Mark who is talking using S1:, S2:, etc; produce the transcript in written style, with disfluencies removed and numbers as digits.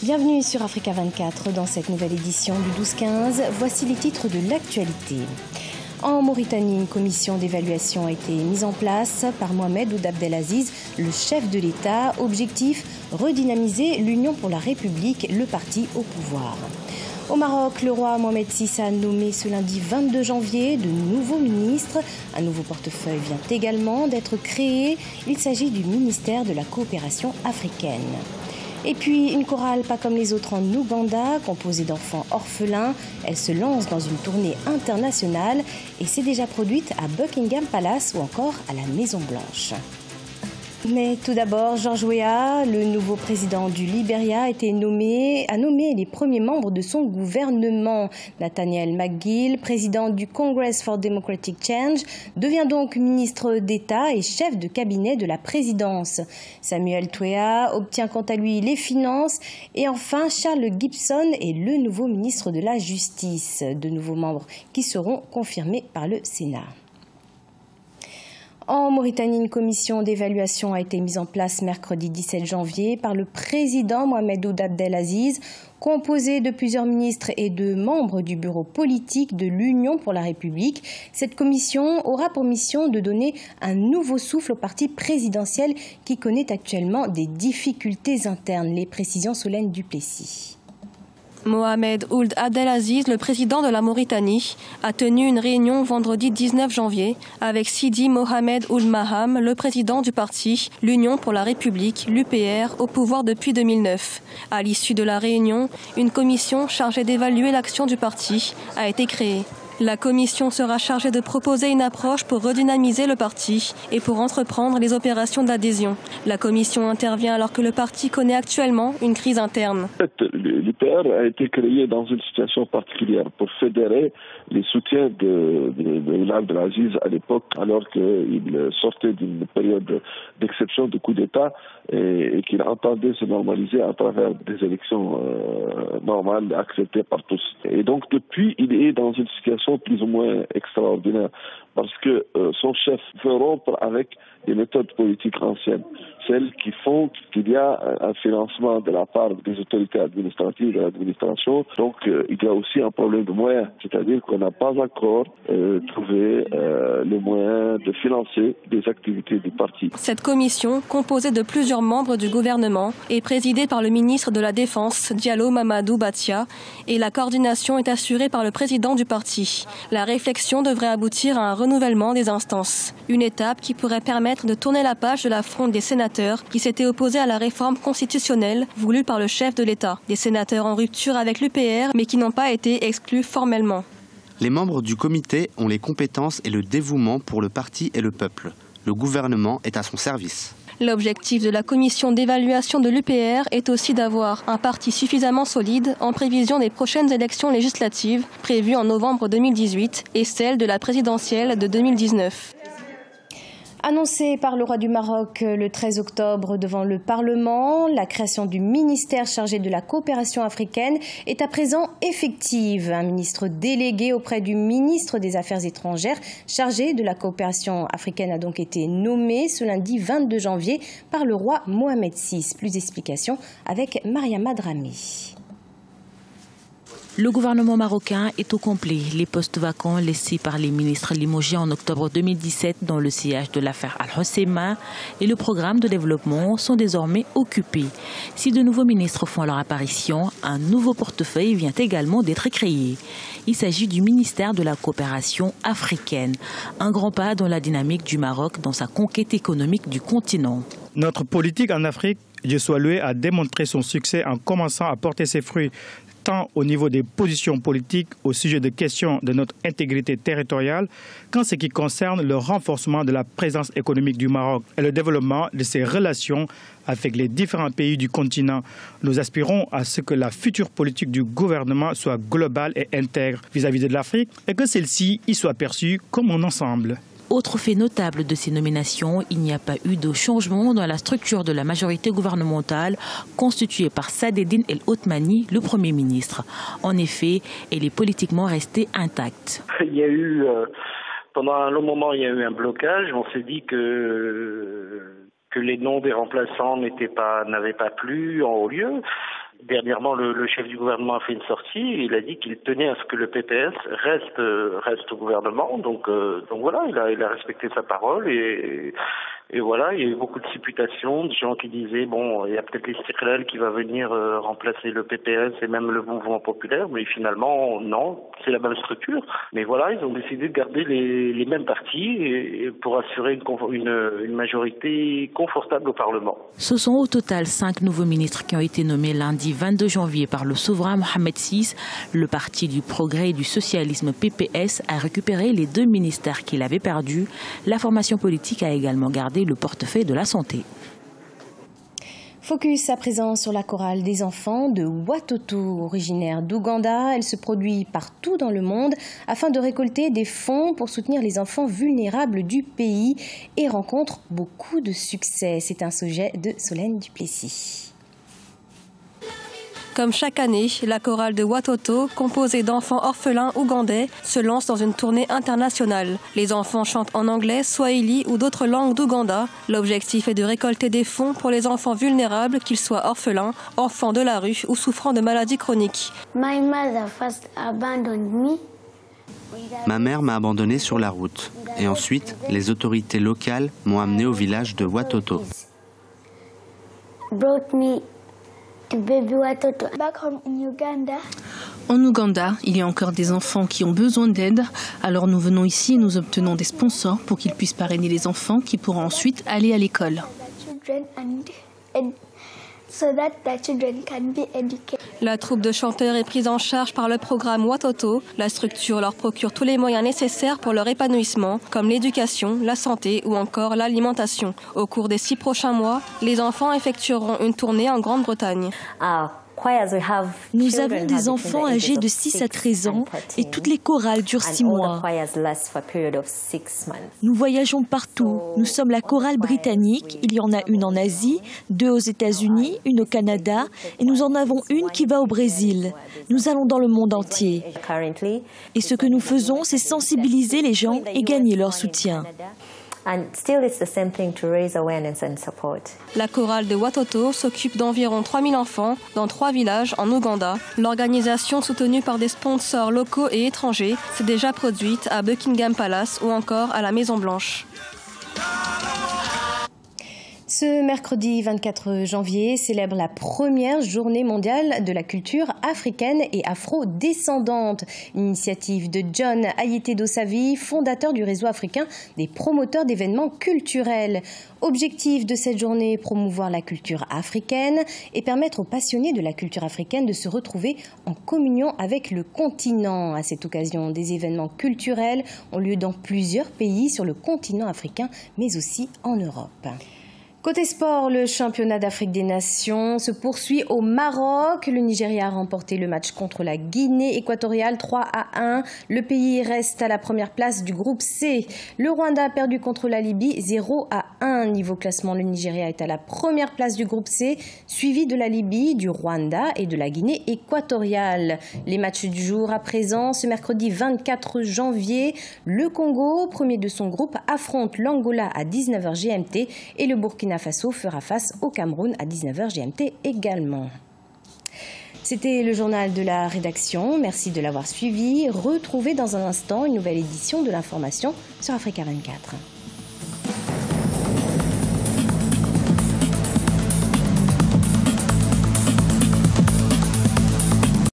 S1: Bienvenue sur Africa 24 dans cette nouvelle édition du 12-15. Voici les titres de l'actualité. En Mauritanie, une commission d'évaluation a été mise en place par Mohamed Ould Abdelaziz, le chef de l'État. Objectif, redynamiser l'Union pour la République, le parti au pouvoir. Au Maroc, le roi Mohamed VI a nommé ce lundi 22 janvier de nouveaux ministres. Un nouveau portefeuille vient également d'être créé. Il s'agit du ministère de la coopération africaine. Et puis, une chorale pas comme les autres en Ouganda, composée d'enfants orphelins. Elle se lance dans une tournée internationale et s'est déjà produite à Buckingham Palace ou encore à la Maison Blanche. Mais tout d'abord, George Weah, le nouveau président du Libéria, a nommé les premiers membres de son gouvernement. Nathaniel McGill, président du Congress for Democratic Change, devient donc ministre d'État et chef de cabinet de la présidence. Samuel Tuea obtient quant à lui les finances. Et enfin, Charles Gibson est le nouveau ministre de la Justice. De nouveaux membres qui seront confirmés par le Sénat. En Mauritanie, une commission d'évaluation a été mise en place mercredi 17 janvier par le président Mohamed Ould Abdelaziz, composée de plusieurs ministres et de membres du bureau politique de l'Union pour la République. Cette commission aura pour mission de donner un nouveau souffle au parti présidentiel qui connaît actuellement des difficultés internes. Les précisions Solène Duplessis.
S2: Mohamed Ould Abdelaziz, le président de la Mauritanie, a tenu une réunion vendredi 19 janvier avec Sidi Mohamed Ould Maham, le président du parti, l'Union pour la République, l'UPR, au pouvoir depuis 2009. À l'issue de la réunion, une commission chargée d'évaluer l'action du parti a été créée. La commission sera chargée de proposer une approche pour redynamiser le parti et pour entreprendre les opérations d'adhésion. La commission intervient alors que le parti connaît actuellement une crise interne.
S3: L'UPR a été créé dans une situation particulière pour fédérer les soutiens de Ould Abdelaziz à l'époque, alors qu'il sortait d'une période d'exception de coup d'État et qu'il entendait se normaliser à travers des élections normales acceptées par tous. Et donc depuis, il est dans une situation plus ou moins extraordinaire parce que son chef veut rompre avec des méthodes politiques anciennes, celles qui font qu'il y a un financement de la part des autorités administratives de l'administration. Donc il y a aussi un problème de moyens, c'est-à-dire qu'on n'a pas encore trouvé les moyens de financer des activités du parti.
S2: Cette commission, composée de plusieurs membres du gouvernement, est présidée par le ministre de la Défense, Diallo Mamadou Batia, et la coordination est assurée par le président du parti. La réflexion devrait aboutir à un renouvellement des instances. Une étape qui pourrait permettre de tourner la page de la fronde des sénateurs qui s'étaient opposés à la réforme constitutionnelle voulue par le chef de l'État. Des sénateurs en rupture avec l'UPR mais qui n'ont pas été exclus formellement.
S4: Les membres du comité ont les compétences et le dévouement pour le parti et le peuple. Le gouvernement est à son service.
S2: L'objectif de la commission d'évaluation de l'UPR est aussi d'avoir un parti suffisamment solide en prévision des prochaines élections législatives prévues en novembre 2018 et celles de la présidentielle de 2019.
S1: Annoncé par le roi du Maroc le 13 octobre devant le Parlement, la création du ministère chargé de la coopération africaine est à présent effective. Un ministre délégué auprès du ministre des Affaires étrangères chargé de la coopération africaine a donc été nommé ce lundi 22 janvier par le roi Mohamed VI. Plus d'explications avec Mariama Dramé.
S5: Le gouvernement marocain est au complet. Les postes vacants laissés par les ministres limogés en octobre 2017 dans le sillage de l'affaire Al-Hosseima et le programme de développement sont désormais occupés. Si de nouveaux ministres font leur apparition, un nouveau portefeuille vient également d'être créé. Il s'agit du ministère de la coopération africaine, un grand pas dans la dynamique du Maroc dans sa conquête économique du continent.
S6: Notre politique en Afrique, Dieu soit loué, a démontré son succès en commençant à porter ses fruits, tant au niveau des positions politiques au sujet de questions de notre intégrité territoriale qu'en ce qui concerne le renforcement de la présence économique du Maroc et le développement de ses relations avec les différents pays du continent. Nous aspirons à ce que la future politique du gouvernement soit globale et intègre vis-à-vis de l'Afrique et que celle-ci y soit perçue comme un ensemble.
S5: Autre fait notable de ces nominations, il n'y a pas eu de changement dans la structure de la majorité gouvernementale constituée par Saadedine El Othmani, le Premier ministre. En effet, elle est politiquement restée intacte.
S7: Il y a eu, pendant un long moment, il y a eu un blocage. On s'est dit que les noms des remplaçants n'avaient pas plu en haut lieu. Dernièrement, le chef du gouvernement a fait une sortie. Il a dit qu'il tenait à ce que le PPS reste au gouvernement. Donc voilà, il a respecté sa parole et voilà, il y a eu beaucoup de supputations, de gens qui disaient bon, il y a peut-être l'Istiqlal qui va venir remplacer le PPS et même le mouvement populaire, mais finalement non, c'est la même structure. Mais voilà, ils ont décidé de garder les mêmes partis et pour assurer une majorité confortable au Parlement.
S5: Ce sont au total 5 nouveaux ministres qui ont été nommés lundi 22 janvier par le souverain Mohamed VI. Le Parti du Progrès et du Socialisme PPS a récupéré les 2 ministères qu'il avait perdus. La formation politique a également gardé le portefeuille de la santé.
S1: Focus à présent sur la chorale des enfants de Watoto, originaire d'Ouganda. Elle se produit partout dans le monde afin de récolter des fonds pour soutenir les enfants vulnérables du pays et rencontre beaucoup de succès. C'est un sujet de Solène Duplessis.
S2: Comme chaque année, la chorale de Watoto, composée d'enfants orphelins ougandais, se lance dans une tournée internationale. Les enfants chantent en anglais, swahili ou d'autres langues d'Ouganda. L'objectif est de récolter des fonds pour les enfants vulnérables, qu'ils soient orphelins, enfants de la rue ou souffrant de maladies chroniques.
S8: My mother first abandoned me.
S4: Ma mère m'a abandonné sur la route. Et ensuite, les autorités locales m'ont amené au village de Watoto.
S8: Brought me to baby Watoto. Back home in Uganda.
S9: En Ouganda, il y a encore des enfants qui ont besoin d'aide. Alors nous venons ici et nous obtenons des sponsors pour qu'ils puissent parrainer les enfants qui pourront ensuite aller à l'école.
S2: La troupe de chanteurs est prise en charge par le programme Watoto. La structure leur procure tous les moyens nécessaires pour leur épanouissement, comme l'éducation, la santé ou encore l'alimentation. Au cours des 6 prochains mois, les enfants effectueront une tournée en Grande-Bretagne.
S10: Nous avons des enfants âgés de 6 à 13 ans et toutes les chorales durent 6 mois. Nous voyageons partout. Nous sommes la chorale britannique. Il y en a une en Asie, 2 aux États-Unis, une au Canada et nous en avons une qui va au Brésil. Nous allons dans le monde entier. Et ce que nous faisons, c'est sensibiliser les gens et gagner leur soutien.
S2: La chorale de Watoto s'occupe d'environ 3000 enfants dans 3 villages en Ouganda. L'organisation, soutenue par des sponsors locaux et étrangers, s'est déjà produite à Buckingham Palace ou encore à la Maison Blanche.
S1: Ce mercredi 24 janvier célèbre la première journée mondiale de la culture africaine et afro-descendante. Initiative de John Ayité Dossavi, fondateur du réseau africain des promoteurs d'événements culturels. Objectif de cette journée, promouvoir la culture africaine et permettre aux passionnés de la culture africaine de se retrouver en communion avec le continent. À cette occasion, des événements culturels ont lieu dans plusieurs pays sur le continent africain, mais aussi en Europe. Côté sport, le championnat d'Afrique des Nations se poursuit au Maroc. Le Nigeria a remporté le match contre la Guinée équatoriale 3-1. Le pays reste à la première place du groupe C. Le Rwanda a perdu contre la Libye 0-1. Niveau classement, le Nigeria est à la première place du groupe C, suivi de la Libye, du Rwanda et de la Guinée équatoriale. Les matchs du jour à présent, ce mercredi 24 janvier, le Congo, premier de son groupe, affronte l'Angola à 19h GMT et le Burkina Faso fera face au Cameroun à 19h GMT également. C'était le journal de la rédaction. Merci de l'avoir suivi. Retrouvez dans un instant une nouvelle édition de l'information sur Africa 24.